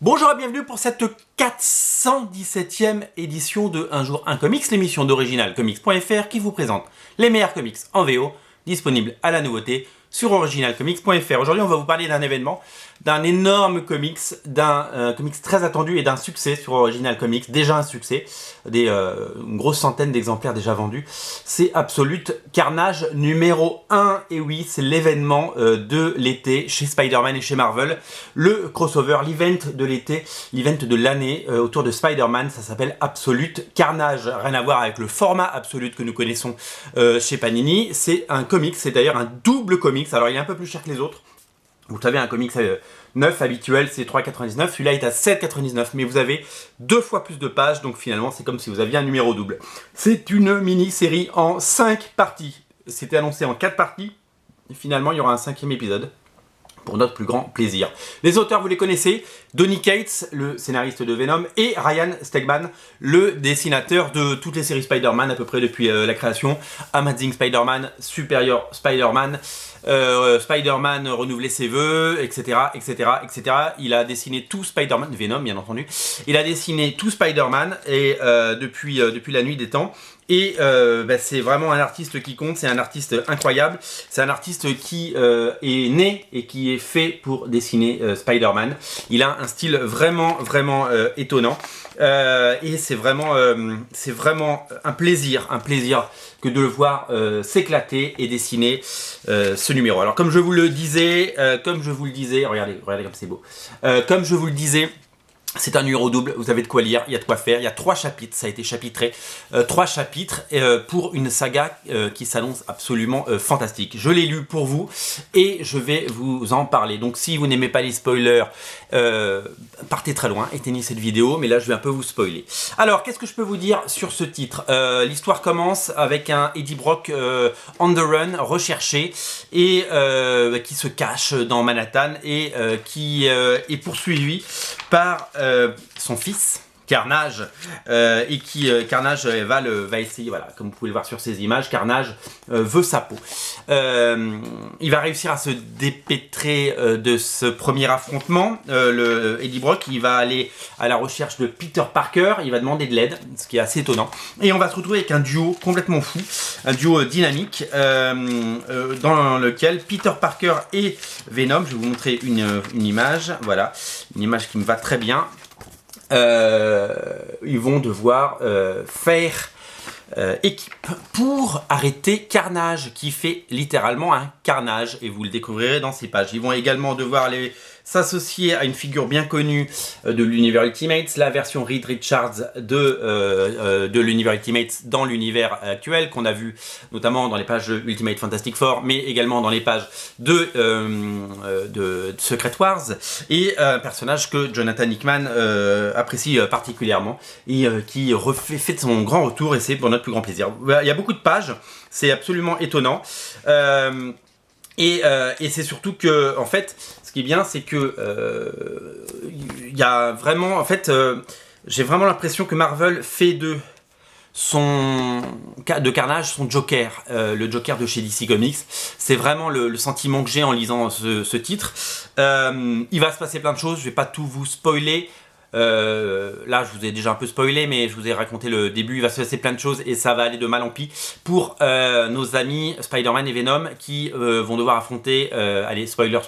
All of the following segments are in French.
Bonjour et bienvenue pour cette 417e édition de Un jour un comics, l'émission d'originalcomics.fr qui vous présente les meilleurs comics en VO, disponibles à la nouveauté sur originalcomics.fr. Aujourd'hui, on va vous parler d'un événement, d'un énorme comics, d'un comics très attendu et d'un succès sur Original Comics, déjà un succès, une grosse centaine d'exemplaires déjà vendus. C'est Absolute Carnage numéro 1, et oui, c'est l'événement de l'été chez Spider-Man et chez Marvel, le crossover, l'event de l'été, l'event de l'année autour de Spider-Man, ça s'appelle Absolute Carnage, rien à voir avec le format Absolute que nous connaissons chez Panini, c'est un comics, c'est d'ailleurs un double comics. Alors il est un peu plus cher que les autres. Vous savez, un comics neuf habituel c'est 3,99, celui-là est à 7,99, mais vous avez 2 fois plus de pages, donc finalement c'est comme si vous aviez un numéro double. C'est une mini-série en 5 parties. C'était annoncé en 4 parties, et finalement il y aura un 5e épisode. Pour notre plus grand plaisir. Les auteurs, vous les connaissez, Donny Cates, le scénariste de Venom, et Ryan Stegman, le dessinateur de toutes les séries Spider-Man, à peu près depuis la création, Amazing Spider-Man, Superior Spider-Man, Spider-Man renouveler ses vœux, etc., etc., etc. Il a dessiné tout Spider-Man, Venom bien entendu, il a dessiné tout Spider-Man, et depuis la nuit des temps. Et c'est vraiment un artiste qui compte, c'est un artiste incroyable, c'est un artiste qui est né et qui est fait pour dessiner Spider-Man. Il a un style vraiment étonnant et c'est vraiment un plaisir que de le voir s'éclater et dessiner ce numéro. Alors comme je vous le disais, regardez comme c'est beau, comme je vous le disais, c'est un numéro double, vous avez de quoi lire, il y a de quoi faire, il y a 3 chapitres, ça a été chapitré, 3 chapitres pour une saga qui s'annonce absolument fantastique. Je l'ai lu pour vous et je vais vous en parler. Donc si vous n'aimez pas les spoilers, partez très loin, éteignez cette vidéo, mais là je vais un peu vous spoiler. Alors qu'est-ce que je peux vous dire sur ce titre? L'histoire commence avec un Eddie Brock on the run, recherché, et qui se cache dans Manhattan et qui est poursuivi par son fils Carnage, et qui Carnage va essayer, voilà, comme vous pouvez le voir sur ces images, Carnage veut sa peau. Il va réussir à se dépêtrer de ce premier affrontement. Le Eddie Brock, il va aller à la recherche de Peter Parker, il va demander de l'aide, ce qui est assez étonnant. Et on va se retrouver avec un duo complètement fou, un duo dynamique, dans lequel Peter Parker et Venom, je vais vous montrer une image, voilà, une image qui me va très bien. Ils vont devoir faire équipe pour arrêter Carnage, qui fait littéralement un carnage, et vous le découvrirez dans ces pages. Ils vont également devoir s'associer à une figure bien connue de l'univers Ultimates, la version Reed Richards de l'univers Ultimates dans l'univers actuel, qu'on a vu notamment dans les pages de Ultimate Fantastic Four, mais également dans les pages de Secret Wars, et un personnage que Jonathan Hickman apprécie particulièrement, et qui fait son grand retour, et c'est pour notre plus grand plaisir. Il y a beaucoup de pages, c'est absolument étonnant, et c'est surtout que, en fait, ce qui est bien, c'est que il y a vraiment, en fait, j'ai vraiment l'impression que Marvel fait de Carnage son Joker, le Joker de chez DC Comics. C'est vraiment le sentiment que j'ai en lisant ce titre. Il va se passer plein de choses, je vais pas tout vous spoiler. Là je vous ai déjà un peu spoilé, mais je vous ai raconté le début. Il va se passer plein de choses et ça va aller de mal en pis pour nos amis Spider-Man et Venom, qui vont devoir affronter, allez, spoiler,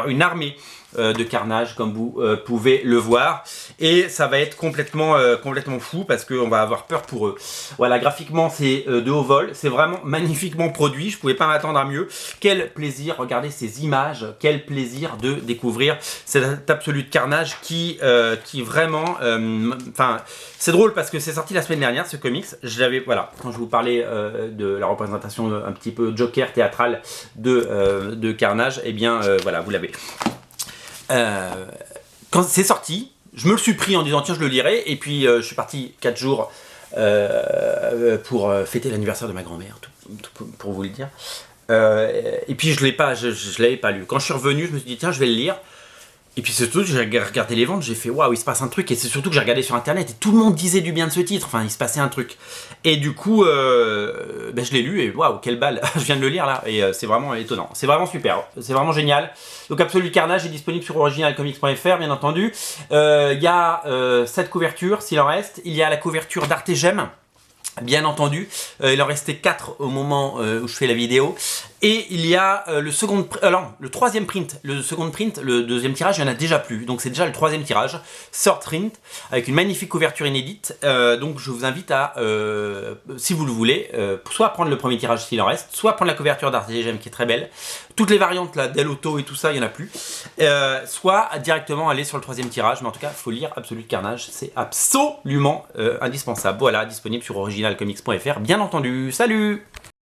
une armée de Carnage, comme vous pouvez le voir, et ça va être complètement fou, parce qu'on va avoir peur pour eux. Voilà, graphiquement c'est de haut vol, c'est vraiment magnifiquement produit, je pouvais pas m'attendre à mieux. Quel plaisir, regardez ces images, quel plaisir de découvrir cet Absolute Carnage qui vraiment, enfin, c'est drôle parce que c'est sorti la semaine dernière ce comics. Je l'avais, voilà, quand je vous parlais de la représentation un petit peu Joker théâtrale de Carnage, et bien voilà, vous l'avez. Quand c'est sorti, je me le suis pris en disant tiens, je le lirai, et puis je suis parti 4 jours pour fêter l'anniversaire de ma grand-mère, pour vous le dire, et puis je l'avais pas lu. Quand je suis revenu, je me suis dit tiens, je vais le lire, Et puis c'est surtout que j'ai regardé les ventes, j'ai fait waouh, il se passe un truc. Et c'est surtout que j'ai regardé sur internet et tout le monde disait du bien de ce titre. Enfin, il se passait un truc. Et du coup, je l'ai lu et waouh, quelle balle. Je viens de le lire là et c'est vraiment étonnant. C'est vraiment super. C'est vraiment génial. Donc Absolute Carnage est disponible sur originalcomics.fr, bien entendu. Il y a cette couverture, s'il en reste. Il y a la couverture d'Artegem. Bien entendu, il en restait 4 au moment où je fais la vidéo. Et il y a le troisième print, le second print, le deuxième tirage, il n'y en a déjà plus. Donc c'est déjà le troisième tirage, third print, avec une magnifique couverture inédite. Donc je vous invite à, si vous le voulez, soit prendre le premier tirage s'il en reste, soit prendre la couverture d'Artegem qui est très belle. Toutes les variantes là, Del Auto et tout ça, il n'y en a plus. Soit directement aller sur le troisième tirage. Mais en tout cas, il faut lire Absolute Carnage, c'est absolument indispensable. Voilà, disponible sur originalcomics.fr, bien entendu. Salut!